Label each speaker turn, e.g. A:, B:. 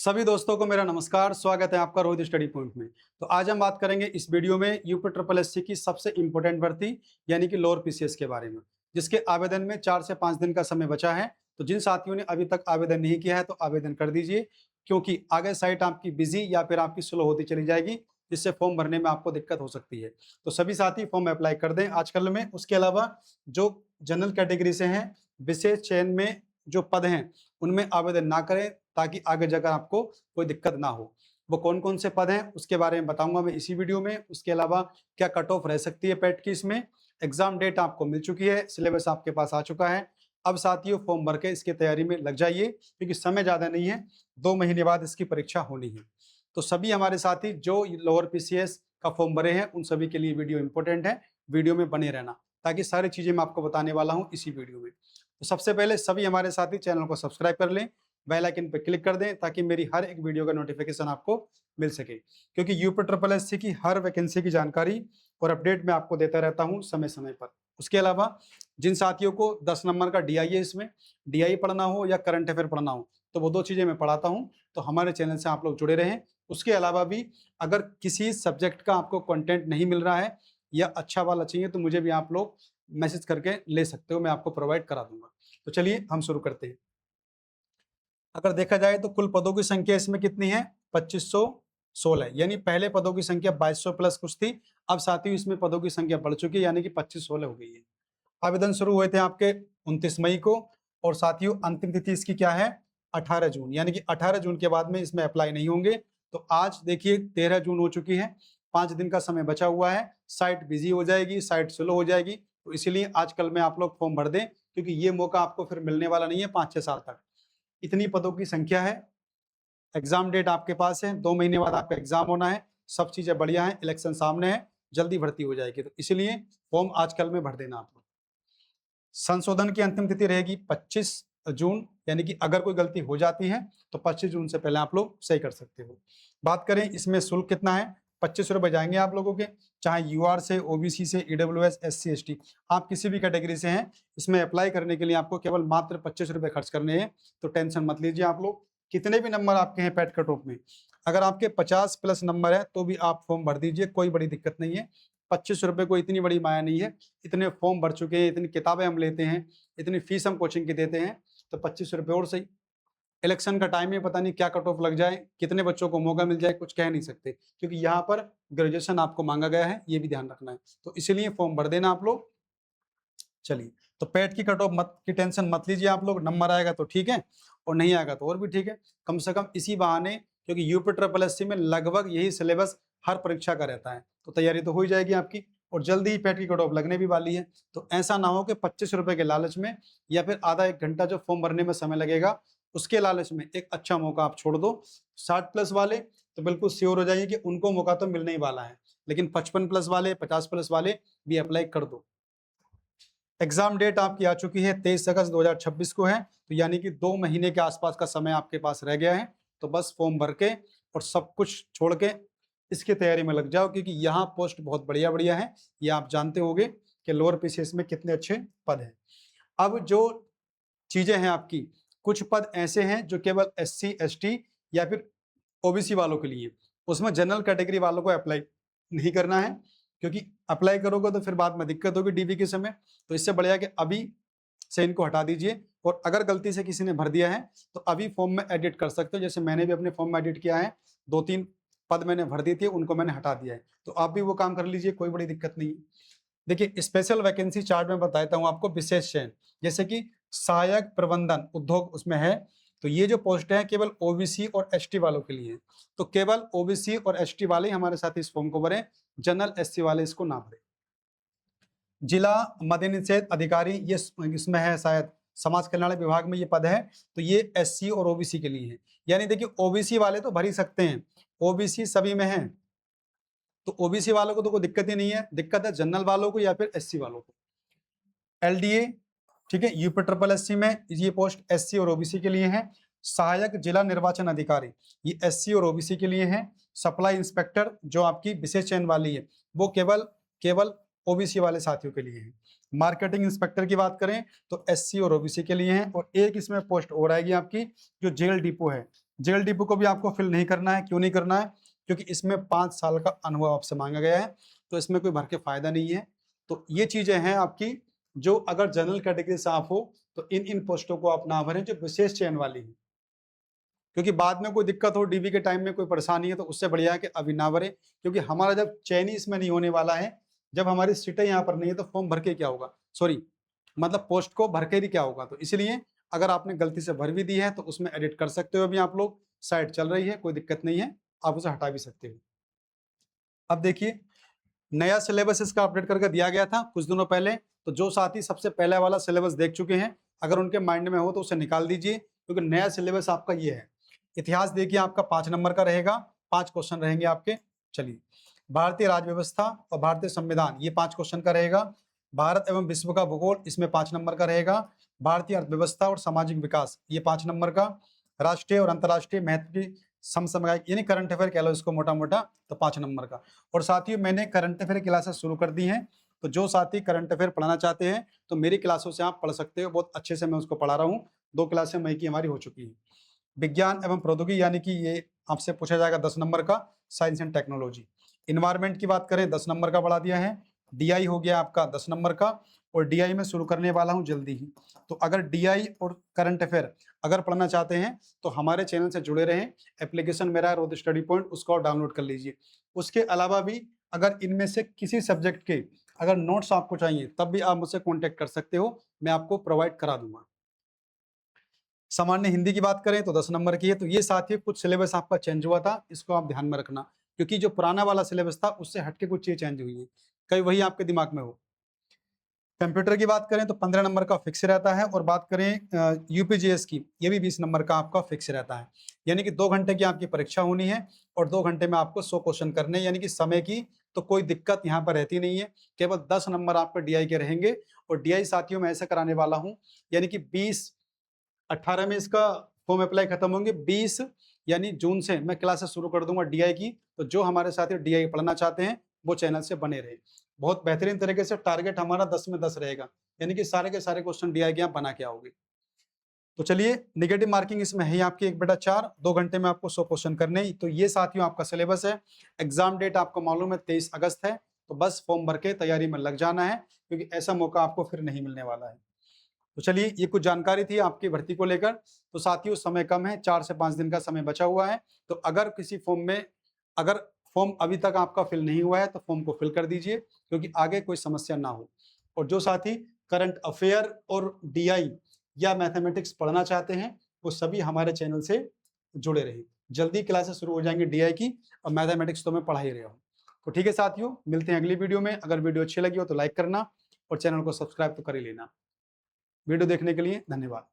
A: सभी दोस्तों को मेरा नमस्कार। स्वागत है आपका रोहित स्टडी पॉइंट में। तो आज हम बात करेंगे इस वीडियो में यूपी ट्रिपल एससी की सबसे इंपॉर्टेंट भर्ती यानी कि लोअर पीसीएस के बारे में, जिसके आवेदन में 4 से 5 दिन का समय बचा है। तो जिन साथियों ने अभी तक आवेदन नहीं किया है तो आवेदन कर दीजिए, क्योंकि आगे साइट आपकी बिजी या फिर आपकी स्लो होती चली जाएगी, जिससे फॉर्म भरने में आपको दिक्कत हो सकती है। तो सभी साथी फॉर्म अप्लाई कर दें आजकल में। उसके अलावा जो जनरल कैटेगरी से हैं, विशेष चयन में जो पद हैं उनमें आवेदन ना करें, ताकि आगे जाकर आपको कोई दिक्कत ना हो। वो कौन कौन से पद हैं उसके बारे में बताऊंगा मैं इसी वीडियो में। उसके अलावा क्या कट ऑफ रह सकती है पेट की, इसमें एग्जाम डेट आपको मिल चुकी है, सिलेबस आपके पास आ चुका है। अब साथियों फॉर्म भर के इसकी तैयारी में लग जाइए, क्योंकि समय ज़्यादा नहीं है, 2 महीने बाद इसकी परीक्षा होनी है। तो सभी हमारे साथी जो लोअर पीसीएस का फॉर्म भरे हैं उन सभी के लिए वीडियो इंपॉर्टेंट है। वीडियो में बने रहना, ताकि सारी चीज़ें मैं आपको बताने वाला हूँ इसी वीडियो में। तो सबसे पहले सभी हमारे साथी चैनल को सब्सक्राइब कर लें, बेल आइकन पर क्लिक कर दें, ताकि मेरी हर एक वीडियो का नोटिफिकेशन आपको मिल सके। क्योंकि यूपी ट्रिपल एससी की हर वैकेंसी की जानकारी और अपडेट मैं आपको देता रहता हूं समय समय पर। उसके अलावा जिन साथियों को 10 नंबर का डीआई है, इसमें डीआई पढ़ना हो या करंट अफेयर पढ़ना हो, तो वो 2 चीज़ें मैं पढ़ाता हूँ। तो हमारे चैनल से आप लोग जुड़े रहें। उसके अलावा भी अगर किसी सब्जेक्ट का आपको कंटेंट नहीं मिल रहा है या अच्छा वाला चाहिए, तो मुझे भी आप लोग मैसेज करके ले सकते हो, मैं आपको प्रोवाइड करा दूंगा। तो चलिए हम शुरू करते हैं। अगर देखा जाए तो कुल पदों की संख्या इसमें कितनी है? 2516, यानी पहले पदों की संख्या 2200 प्लस कुछ थी। अब साथियों इसमें पदों की संख्या बढ़ चुकी है, यानी कि 2516 हो गई है। आवेदन शुरू हुए थे आपके 29 मई को, और साथियों अंतिम तिथि इसकी क्या है? 18 जून, यानी कि 18 जून के बाद में इसमें अप्लाई नहीं होंगे। तो आज देखिए 13 जून हो चुकी है, 5 दिन का समय बचा हुआ है। साइट बिजी हो जाएगी, साइट स्लो हो जाएगी, तो इसीलिए आजकल में आप लोग फॉर्म भर दें, क्योंकि ये मौका आपको फिर मिलने वाला नहीं है 5-6 साल तक। इतनी पदों की संख्या है। एग्जाम डेट आपके पास है, 2 महीने बाद आपका एग्जाम होना है। सब चीजें बढ़िया है, इलेक्शन सामने है, जल्दी भर्ती हो जाएगी। तो इसलिए फॉर्म आजकल में भर देना आप लोग। संशोधन की अंतिम तिथि रहेगी 25 जून, यानी कि अगर कोई गलती हो जाती है तो 25 जून से पहले आप लोग सही कर सकते हो। बात करें इसमें शुल्क कितना है? 25 रुपए जाएंगे आप लोगों के, चाहे यूआर से, ओबीसी से, ईडब्ल्यूएस, एससी एसटी, आप किसी भी कैटेगरी से हैं। इसमें अप्लाई करने के लिए आपको केवल मात्र 25 रुपए खर्च करने हैं। तो टेंशन मत लीजिए आप लोग। कितने भी नंबर आपके हैं पेट कट ऑफ में, अगर आपके 50 प्लस नंबर है तो भी आप फॉर्म भर दीजिए, कोई बड़ी दिक्कत नहीं है। 25 रुपए को इतनी बड़ी माया नहीं है। इतने फॉर्म भर चुके हैं, इतनी किताबें हम लेते हैं, इतनी फीस हम कोचिंग की देते हैं, तो 25 रुपए और सही। इलेक्शन का टाइम है, पता नहीं क्या कट ऑफ लग जाए, कितने बच्चों को मौका मिल जाए, कुछ कह नहीं सकते, क्योंकि यहाँ पर ग्रेजुएशन आपको मांगा गया है, ये भी ध्यान रखना है। तो इसलिए फॉर्म भर देना आप लोग। चलिए, तो पेट की कट ऑफ मत की टेंशन मत लीजिए आप लोग। नंबर आएगा तो ठीक है, और नहीं आएगा तो और भी ठीक है। कम से कम इसी बहाने, क्योंकि यूपी ट्रिपल एससी में लगभग यही सिलेबस हर परीक्षा का रहता है, तो तैयारी तो हो ही जाएगी आपकी, और जल्दी ही पेट की कट ऑफ लगने भी वाली है। तो ऐसा ना हो कि 25 रुपए के लालच में, या फिर आधा 1 घंटा जो फॉर्म भरने में समय लगेगा उसके लालच में एक अच्छा मौका आप छोड़ दो। 60 प्लस वाले तो बिल्कुल श्योर हो जाइए कि उनको मौका तो मिलने ही वाला है, लेकिन 55 प्लस वाले, 50 प्लस वाले भी अप्लाई कर दो। एग्जाम डेट आपकी आ चुकी है, 23 अगस्त 2026 को है। तो यानी कि 2 महीने के आसपास का समय आपके पास रह गया है। तो बस फॉर्म भर के और सब कुछ छोड़ के इसकी तैयारी में लग जाओ, क्योंकि यहाँ पोस्ट बहुत बढ़िया बढ़िया है। ये आप जानते होंगे कि लोअर पीसीएस में कितने अच्छे पद हैं। अब जो चीजें हैं आपकी, कुछ पद ऐसे हैं जो केवल एससी एसटी या फिर ओबीसी वालों के लिए, उसमें जनरल कैटेगरी वालों को अप्लाई नहीं करना है, क्योंकि अप्लाई करोगे तो फिर बाद में दिक्कत होगी डीवी के समय। तो इससे बढ़िया कि अभी से इनको हटा दीजिए, और अगर गलती से किसी ने भर दिया है तो अभी फॉर्म में एडिट कर सकते हो। जैसे मैंने भी अपने फॉर्म में एडिट किया है, 2-3 पद मैंने भर दी थी, उनको मैंने हटा दिया है। तो आप भी वो काम कर लीजिए, कोई बड़ी दिक्कत नहीं है। देखिए, स्पेशल वैकेंसी चार्ट में बताता हूँ आपको, विशेष चयन, जैसे कि सहायक प्रबंधन उद्योग उसमें है। तो ये जो पोस्ट है केवल ओबीसी और एसटी वालों के लिए है। तो केवल ओबीसी और एसटी वाले ही हमारे साथ इस फॉर्म को भरें, जनरल एससी वाले इसको ना भरें। जिला मद्य निषेध अधिकारी, ये इसमें है शायद, समाज कल्याण विभाग में ये पद है। तो ये एससी और ओबीसी के लिए है। यानी देखिए, ओबीसी वाले तो भर ही सकते हैं, ओबीसी सभी में है, तो ओबीसी वालों को तो कोई दिक्कत ही नहीं है। दिक्कत है जनरल वालों को या फिर एससी वालों को। एलडीए, ठीक है, यूपी ट्रिपल एससी में ये पोस्ट एससी और ओबीसी के लिए है। सहायक जिला निर्वाचन अधिकारी, ये एससी और ओबीसी के लिए है। सप्लाई इंस्पेक्टर जो आपकी विशेष चयन वाली है, वो केवल केवल ओबीसी वाले साथियों के लिए है। मार्केटिंग इंस्पेक्टर की बात करें तो एससी और ओबीसी के लिए है। और एक इसमें पोस्ट और आएगी आपकी, जो जेल डिपो है, जेएलडीपी को भी आपको फिल नहीं करना है। क्यों नहीं करना है? क्योंकि इसमें 5 साल का अनुभव आपसे मांगा गया है, तो इसमें कोई भर के फायदा नहीं है। तो ये चीजें हैं आपकी, जो अगर जनरल कैटेगरी से आप हो तो इन पोस्टों को आप ना भरें जो विशेष चयन वाली है, क्योंकि बाद में कोई दिक्कत हो, डीबी के टाइम में कोई परेशानी है, तो उससे बढ़िया है कि अभी ना भरे। क्योंकि हमारा जब चयन ही इसमें नहीं होने वाला है, जब हमारी सीटें यहाँ पर नहीं है, तो फॉर्म भर के क्या होगा, सॉरी मतलब पोस्ट को भर के भी क्या होगा। तो इसलिए अगर आपने गलती से भर भी दी है तो उसमें एडिट कर सकते हो। अभी आप लोग, साइट चल रही है, कोई दिक्कत नहीं है, आप उसे हटा भी सकते हो। अब देखिए, नया सिलेबस इसका अपडेट करके दिया गया था कुछ दिनों पहले। तो जो साथी सबसे पहले वाला सिलेबस देख चुके हैं, अगर उनके माइंड में हो तो उसे निकाल दीजिए, क्योंकि नया सिलेबस आपका ये है। इतिहास देखिए, आपका 5 नंबर का रहेगा, 5 क्वेश्चन रहेंगे आपके। चलिए, भारतीय राज्य व्यवस्था और भारतीय संविधान, ये 5 क्वेश्चन का रहेगा। भारत एवं विश्व का भूगोल, इसमें 5 नंबर का रहेगा। भारतीय अर्थव्यवस्था और सामाजिक विकास, ये 5 नंबर का। राष्ट्रीय और अंतर्राष्ट्रीय महत्व की समसामयिक यानी करंट अफेयर कह लो इसको मोटा मोटा, तो 5 नंबर का। और साथियों, मैंने करंट अफेयर क्लासेस शुरू कर दी हैं, तो जो साथी करंट अफेयर पढ़ना चाहते हैं तो मेरी क्लासों से आप पढ़ सकते हो। बहुत अच्छे से मैं उसको पढ़ा रहा हूँ, 2 क्लासें मई की हमारी हो चुकी है। विज्ञान एवं प्रौद्योगिकी यानी कि ये आपसे पूछा जाएगा 10 नंबर का, साइंस एंड टेक्नोलॉजी। इन्वायरमेंट की बात करें, 10 नंबर का बढ़ा दिया है। डीआई हो गया आपका 10 नंबर का, और डीआई में शुरू करने वाला हूं जल्दी ही। तो अगर डीआई और करंट अफेयर अगर पढ़ना चाहते हैं तो हमारे चैनल से जुड़े रहें। एप्लीकेशन मेरा है रोद स्टडी पॉइंट, उसको डाउनलोड कर लीजिए। उसके अलावा भी अगर इनमें से किसी सब्जेक्ट के अगर नोट्स आपको चाहिए, तब भी आप मुझसे कॉन्टेक्ट कर सकते हो, मैं आपको प्रोवाइड करा दूंगा। सामान्य हिंदी की बात करें तो 10 नंबर की है। तो ये साथियों, कुछ सिलेबस आपका चेंज हुआ था, इसको आप ध्यान में रखना, क्योंकि जो पुराना वाला सिलेबस था उससे हटके कुछ चीज चेंज हुई है, कहीं वही आपके दिमाग में हो। कंप्यूटर की बात करें तो 15 नंबर का फिक्स रहता है, और बात करें यूपीजीएस की, ये भी 20 नंबर का आपका फिक्स रहता है। यानी कि 2 घंटे की आपकी परीक्षा होनी है, और 2 घंटे में आपको 100 क्वेश्चन करने, यानी कि समय की तो कोई दिक्कत यहाँ पर रहती नहीं है। केवल 10 नंबर आपके डीआई के रहेंगे, और डीआई साथियों में ऐसा कराने वाला हूँ, यानी कि 18 में इसका फॉर्म अप्लाई खत्म होंगे, 20 यानी जून से मैं क्लासेस शुरू कर दूंगा डीआई की। तो जो हमारे साथी डीआई पढ़ना चाहते हैं वो चैनल से बने रहे। बहुत बेहतरीन तरीके से टारगेट हमारा 10 में 10 रहेगा, यानी कि सारे के सारे क्वेश्चन डीआई के आप बना के आओगे। तो चलिए, नेगेटिव मार्किंग इसमें है आपकी 1/4, 2 घंटे में आपको 100 क्वेश्चन करने ही। तो ये साथियों आपका सिलेबस है। एग्जाम डेट आपको मालूम है 23 अगस्त है, तो बस फॉर्म भर के तैयारी में लग जाना है, क्योंकि ऐसा मौका आपको फिर नहीं मिलने वाला है। तो चलिए, ये कुछ जानकारी थी आपकी भर्ती को लेकर। तो साथियों, समय कम है, 4 से 5 दिन का समय बचा हुआ है। तो अगर किसी फॉर्म में अगर फॉर्म अभी तक आपका फिल नहीं हुआ है तो फॉर्म को फिल कर दीजिए, क्योंकि आगे कोई समस्या ना हो। और जो साथी करंट अफेयर और डीआई या मैथमेटिक्स पढ़ना चाहते हैं वो सभी हमारे चैनल से जुड़े रहे। जल्दी क्लासेस शुरू हो जाएंगी डीआई की, और मैथमेटिक्स तो मैं पढ़ा ही रहा हूँ। तो ठीक है साथियों, मिलते हैं अगली वीडियो में। अगर वीडियो अच्छी लगी हो तो लाइक करना, और चैनल को सब्सक्राइब तो कर ही लेना। वीडियो देखने के लिए धन्यवाद।